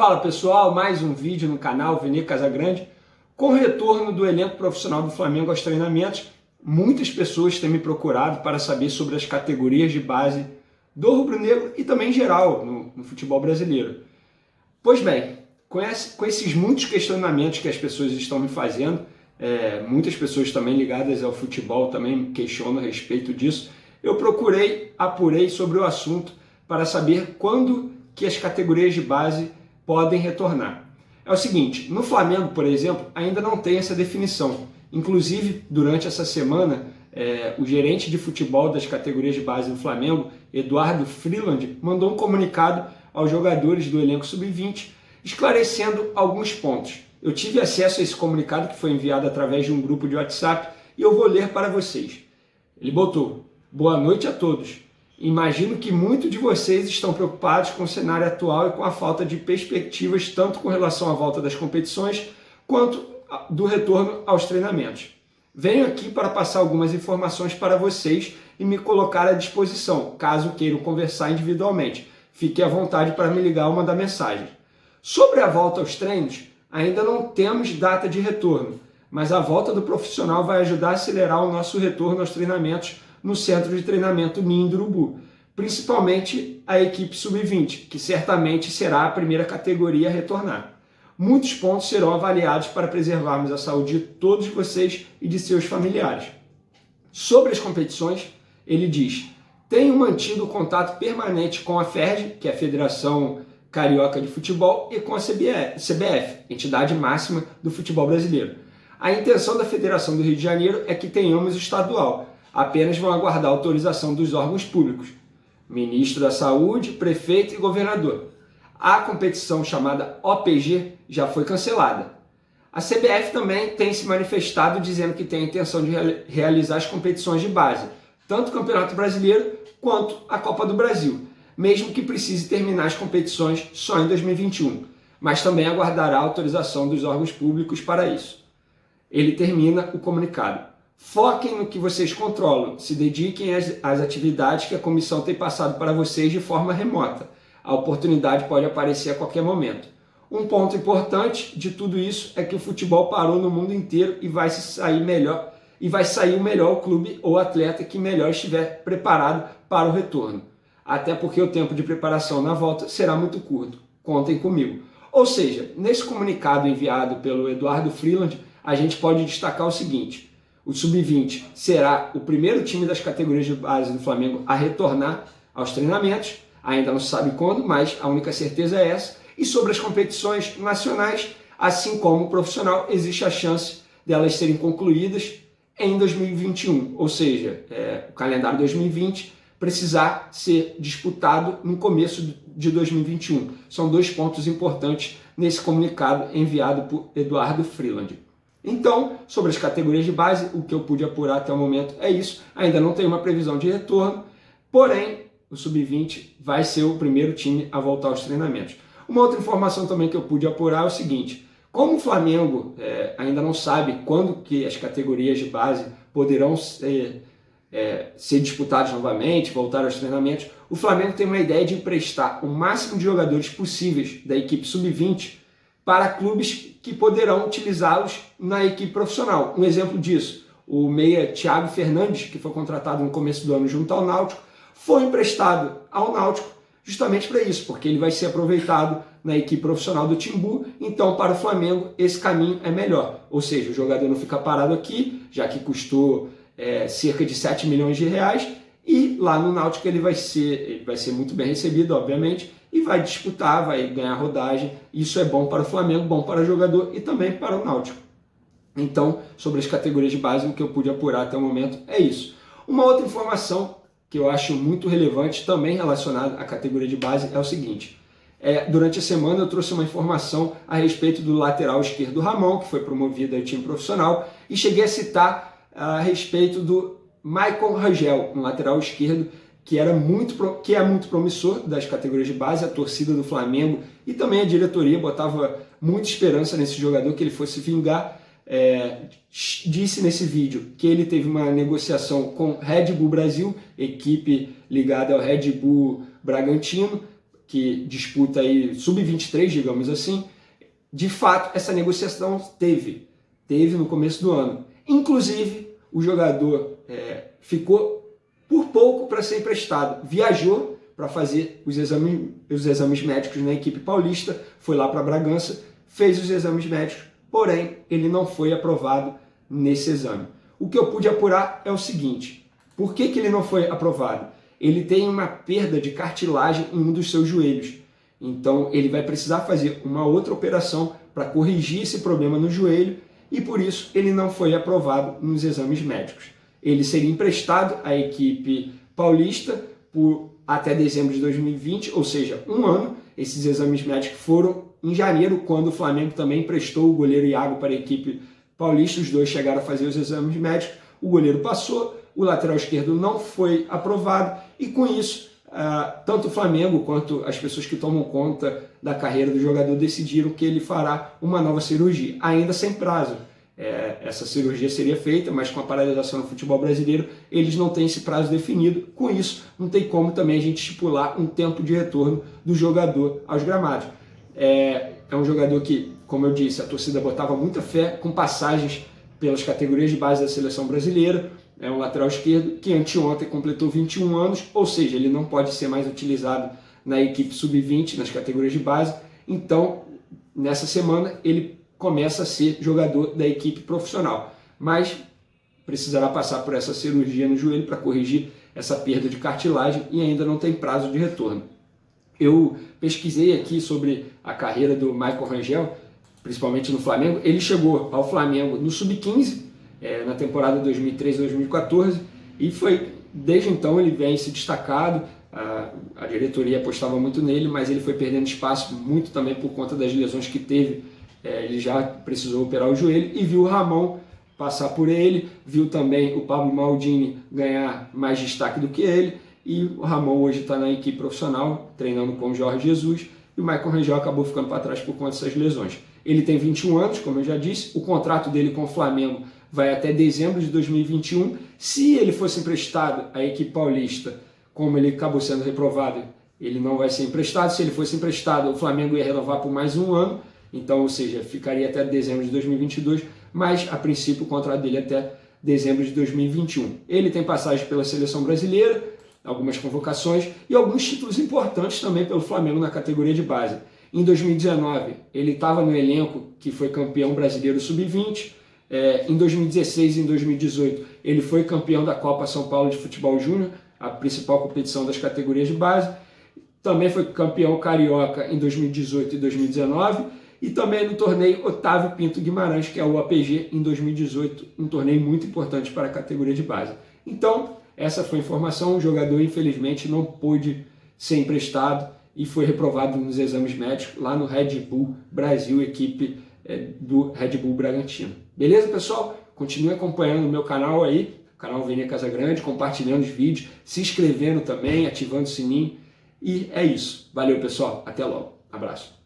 Fala pessoal, mais um vídeo no canal Vini Casagrande. Com o retorno do elenco profissional do Flamengo aos treinamentos, muitas pessoas têm me procurado para saber sobre as categorias de base do rubro-negro e também em geral no futebol brasileiro. Pois bem, com esses muitos questionamentos que as pessoas estão me fazendo, muitas pessoas também ligadas ao futebol também questionam a respeito disso, eu apurei sobre o assunto para saber quando que as categorias de base podem retornar. É o seguinte, no Flamengo, por exemplo, ainda não tem essa definição. Inclusive, durante essa semana, o gerente de futebol das categorias de base do Flamengo, Eduardo Freeland, mandou um comunicado aos jogadores do elenco sub-20, esclarecendo alguns pontos. Eu tive acesso a esse comunicado que foi enviado através de um grupo de WhatsApp e eu vou ler para vocês. Ele botou: boa noite a todos. Imagino que muitos de vocês estão preocupados com o cenário atual e com a falta de perspectivas, tanto com relação à volta das competições, quanto do retorno aos treinamentos. Venho aqui para passar algumas informações para vocês e me colocar à disposição, caso queiram conversar individualmente. Fique à vontade para me ligar ou mandar mensagem. Sobre a volta aos treinos, ainda não temos data de retorno, mas a volta do profissional vai ajudar a acelerar o nosso retorno aos treinamentos no Centro de Treinamento Ninho do Urubu, principalmente a equipe sub-20, que certamente será a primeira categoria a retornar. Muitos pontos serão avaliados para preservarmos a saúde de todos vocês e de seus familiares. Sobre as competições, ele diz: tenho mantido contato permanente com a FERJ, que é a Federação Carioca de Futebol, e com a CBF, entidade máxima do futebol brasileiro. A intenção da Federação do Rio de Janeiro é que tenhamos o estadual. Apenas vão aguardar a autorização dos órgãos públicos, Ministro da Saúde, Prefeito e Governador. A competição chamada OPG já foi cancelada. A CBF também tem se manifestado dizendo que tem a intenção de realizar as competições de base, tanto o Campeonato Brasileiro quanto a Copa do Brasil, mesmo que precise terminar as competições só em 2021, mas também aguardará a autorização dos órgãos públicos para isso. Ele termina o comunicado: foquem no que vocês controlam, se dediquem às atividades que a comissão tem passado para vocês de forma remota. A oportunidade pode aparecer a qualquer momento. Um ponto importante de tudo isso é que o futebol parou no mundo inteiro e vai sair o melhor clube ou atleta que melhor estiver preparado para o retorno. Até porque o tempo de preparação na volta será muito curto. Contem comigo. Ou seja, nesse comunicado enviado pelo Eduardo Freeland, a gente pode destacar o seguinte: o Sub-20 será o primeiro time das categorias de base do Flamengo a retornar aos treinamentos. Ainda não se sabe quando, mas a única certeza é essa. E sobre as competições nacionais, assim como o profissional, existe a chance delas serem concluídas em 2021. Ou seja, o calendário 2020 precisar ser disputado no começo de 2021. São dois pontos importantes nesse comunicado enviado por Eduardo Freeland. Então, sobre as categorias de base, o que eu pude apurar até o momento é isso. Ainda não tem uma previsão de retorno, porém, o Sub-20 vai ser o primeiro time a voltar aos treinamentos. Uma outra informação também que eu pude apurar é o seguinte: como o Flamengo ainda não sabe quando que as categorias de base poderão ser disputadas novamente, voltar aos treinamentos, o Flamengo tem uma ideia de emprestar o máximo de jogadores possíveis da equipe Sub-20 para clubes que poderão utilizá-los na equipe profissional. Um exemplo disso, o meia Thiago Fernandes, que foi contratado no começo do ano junto ao Náutico, foi emprestado ao Náutico justamente para isso, porque ele vai ser aproveitado na equipe profissional do Timbu. Então, para o Flamengo, esse caminho é melhor. Ou seja, o jogador não fica parado aqui, já que custou cerca de 7 milhões de reais, e lá no Náutico ele vai ser muito bem recebido, obviamente, e vai disputar, vai ganhar rodagem. Isso é bom para o Flamengo, bom para o jogador e também para o Náutico. Então, sobre as categorias de base, o que eu pude apurar até o momento é isso. Uma outra informação que eu acho muito relevante, também relacionada à categoria de base, é o seguinte: durante a semana eu trouxe uma informação a respeito do lateral esquerdo Ramon, que foi promovido ao time profissional, e cheguei a citar a respeito do Maicon Rangel, um lateral esquerdo que é muito promissor das categorias de base. A torcida do Flamengo e também a diretoria botava muita esperança nesse jogador, que ele fosse vingar. Disse nesse vídeo que ele teve uma negociação com Red Bull Brasil, equipe ligada ao Red Bull Bragantino, que disputa aí sub-23, digamos assim, de fato essa negociação teve no começo do ano. Inclusive, o jogador ficou por pouco para ser emprestado, viajou para fazer os exames médicos na equipe paulista, foi lá para Bragança, fez os exames médicos, porém ele não foi aprovado nesse exame. O que eu pude apurar é o seguinte: por que ele não foi aprovado? Ele tem uma perda de cartilagem em um dos seus joelhos, então ele vai precisar fazer uma outra operação para corrigir esse problema no joelho e por isso ele não foi aprovado nos exames médicos. Ele seria emprestado à equipe paulista por até dezembro de 2020, ou seja, um ano. Esses exames médicos foram em janeiro, quando o Flamengo também emprestou o goleiro Iago para a equipe paulista. Os dois chegaram a fazer os exames médicos, o goleiro passou, o lateral esquerdo não foi aprovado e com isso tanto o Flamengo quanto as pessoas que tomam conta da carreira do jogador decidiram que ele fará uma nova cirurgia, ainda sem prazo. Essa cirurgia seria feita, mas com a paralisação no futebol brasileiro, eles não têm esse prazo definido. Com isso, não tem como também a gente estipular um tempo de retorno do jogador aos gramados. É um jogador que, como eu disse, a torcida botava muita fé, com passagens pelas categorias de base da seleção brasileira. É um lateral esquerdo que anteontem completou 21 anos, ou seja, ele não pode ser mais utilizado na equipe sub-20, nas categorias de base. Então, nessa semana, ele começa a ser jogador da equipe profissional, mas precisará passar por essa cirurgia no joelho para corrigir essa perda de cartilagem e ainda não tem prazo de retorno. Eu pesquisei aqui sobre a carreira do Michael Rangel, principalmente no Flamengo. Ele chegou ao Flamengo no sub-15, na temporada 2013-2014, e desde então ele vem se destacado. A diretoria apostava muito nele, mas ele foi perdendo espaço muito também por conta das lesões que teve. Ele já precisou operar o joelho e viu o Ramon passar por ele, viu também o Pablo Maldini ganhar mais destaque do que ele, e o Ramon hoje está na equipe profissional, treinando com o Jorge Jesus, e o Michael Rangel acabou ficando para trás por conta dessas lesões. Ele tem 21 anos, como eu já disse, o contrato dele com o Flamengo vai até dezembro de 2021. Se ele fosse emprestado à equipe paulista, como ele acabou sendo reprovado, ele não vai ser emprestado. Se ele fosse emprestado, o Flamengo ia renovar por mais um ano, então, ou seja, ficaria até dezembro de 2022, mas a princípio o contrato dele é até dezembro de 2021. Ele tem passagem pela seleção brasileira, algumas convocações e alguns títulos importantes também pelo Flamengo na categoria de base. Em 2019, ele estava no elenco que foi campeão brasileiro sub-20. Em 2016 e em 2018, ele foi campeão da Copa São Paulo de Futebol Júnior, a principal competição das categorias de base. Também foi campeão carioca em 2018 e 2019. E também no torneio Otávio Pinto Guimarães, que é o APG, em 2018, um torneio muito importante para a categoria de base. Então, essa foi a informação. O jogador, infelizmente, não pôde ser emprestado e foi reprovado nos exames médicos lá no Red Bull Brasil, equipe do Red Bull Bragantino. Beleza, pessoal? Continue acompanhando o meu canal aí, o canal Vene Casagrande, compartilhando os vídeos, se inscrevendo também, ativando o sininho. E é isso. Valeu, pessoal. Até logo. Abraço.